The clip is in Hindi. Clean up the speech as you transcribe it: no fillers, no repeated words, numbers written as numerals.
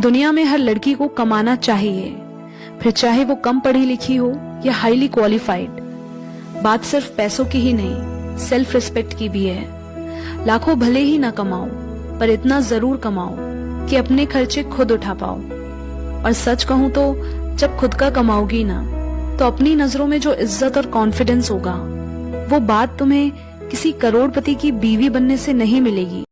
दुनिया में हर लड़की को कमाना चाहिए, फिर चाहे वो कम पढ़ी लिखी हो या हाईली क्वालिफाइड। बात सिर्फ पैसों की ही नहीं, सेल्फ रिस्पेक्ट की भी है। लाखों भले ही ना कमाओ, पर इतना जरूर कमाओ कि अपने खर्चे खुद उठा पाओ। और सच कहूं तो जब खुद का कमाओगी ना, तो अपनी नजरों में जो इज्जत और कॉन्फिडेंस होगा, वो बात तुम्हें किसी करोड़पति की बीवी बनने से नहीं मिलेगी।